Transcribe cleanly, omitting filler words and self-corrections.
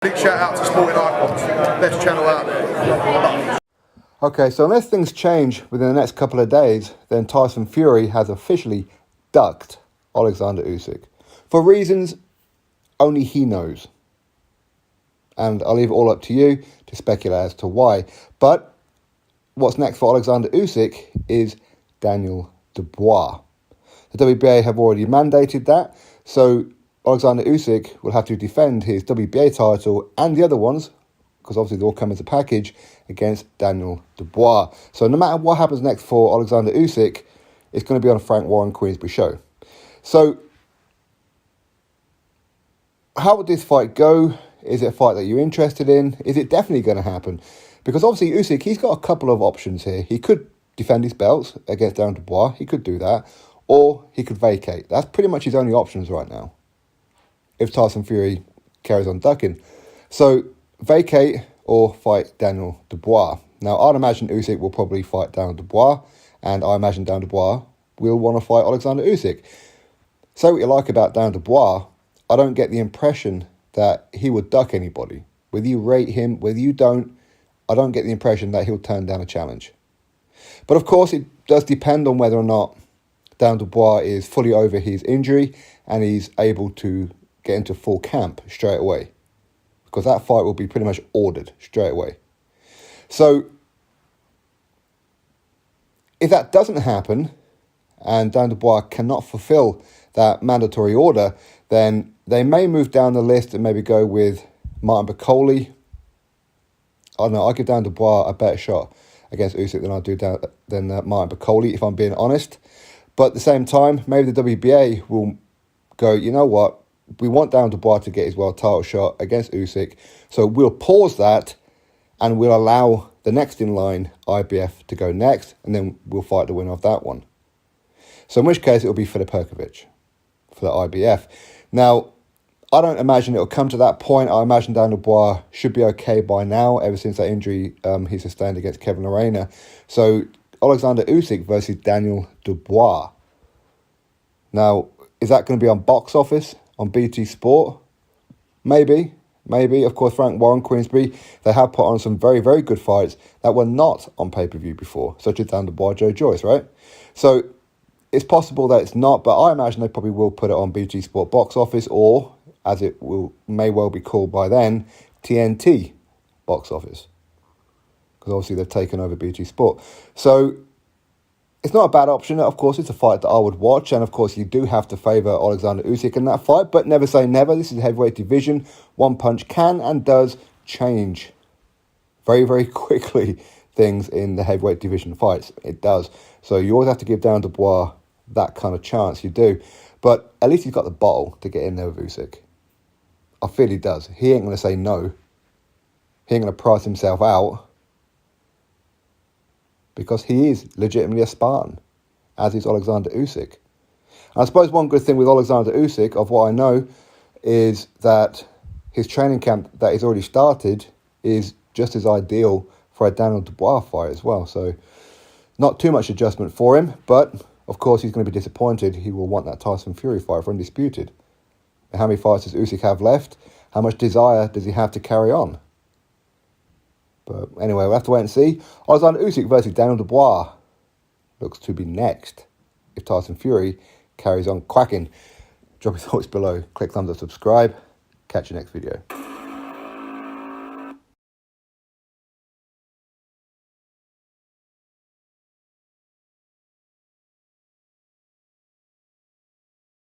Big shout out to Sporting Icons, best channel out there. Okay, so unless things change within the next couple of days, then Tyson Fury has officially ducked Oleksandr Usyk. For reasons only he knows. And I'll leave it all up to you to speculate as to why. But what's next for Oleksandr Usyk is Daniel Dubois. The WBA have already mandated that, so Oleksandr Usyk will have to defend his WBA title and the other ones, because obviously they all come as a package, against Daniel Dubois. So no matter what happens next for Oleksandr Usyk, it's going to be on a Frank Warren Queensberry show. So how would this fight go? Is it a fight that you're interested in? Is it definitely going to happen? Because obviously Usyk, he's got a couple of options here. He could defend his belts against Daniel Dubois. He could do that. Or he could vacate. That's pretty much his only options right now, if Tyson Fury carries on ducking. So vacate or fight Daniel Dubois. Now, I'd imagine Usyk will probably fight Daniel Dubois, and I imagine Daniel Dubois will want to fight Oleksandr Usyk. Say what you like about Daniel Dubois, I don't get the impression that he would duck anybody. Whether you rate him, whether you don't, I don't get the impression that he'll turn down a challenge. But of course, it does depend on whether or not Daniel Dubois is fully over his injury and he's able to get into full camp straight away, because that fight will be pretty much ordered straight away. So if that doesn't happen and Daniel Dubois cannot fulfill that mandatory order, then they may move down the list and maybe go with Martin Bakole. I don't know, I give Daniel Dubois a better shot against Usyk than I do than Martin Bakole, if I'm being honest. But at the same time, maybe the WBA will go, you know what, we want Daniel Dubois to get his world title shot against Usyk, so we'll pause that and we'll allow the next in line, IBF, to go next, and then we'll fight the winner of that one. So in which case, it'll be Filip Hrgović for the IBF. Now, I don't imagine it'll come to that point. I imagine Daniel Dubois should be okay by now, ever since that injury he sustained against Kevin Lerena. So Oleksandr Usyk versus Daniel Dubois. Now, is that going to be on Box Office, on BT Sport? Maybe. Of course, Frank Warren Queensberry, they have put on some very, very good fights that were not on pay-per-view before, such as Daniel Dubois, Joe Joyce, right? So it's possible that it's not, but I imagine they probably will put it on BT Sport Box Office, or, as it may well be called by then, TNT Box Office, because obviously they've taken over BT Sport. So it's not a bad option. Of course, it's a fight that I would watch, and of course you do have to favour Oleksandr Usyk in that fight, but never say never. This is a heavyweight division. One punch can and does change very, very quickly things in the heavyweight division fights. It does. So you always have to give Daniel Dubois that kind of chance. You do. But at least he's got the bottle to get in there with Usyk. I feel he does. He ain't going to say no. He ain't going to price himself out, because he is legitimately a Spartan, as is Oleksandr Usyk. And I suppose one good thing with Oleksandr Usyk, of what I know, is that his training camp that he's already started is just as ideal for a Daniel Dubois fight as well. So not too much adjustment for him, but of course he's going to be disappointed. He will want that Tyson Fury fight for Undisputed. How many fights does Usyk have left? How much desire does he have to carry on? But anyway, we'll have to wait and see. Oleksandr Usyk versus Daniel Dubois looks to be next, if Tyson Fury carries on quacking. Drop your thoughts below. Click thumbs up, subscribe. Catch you next video.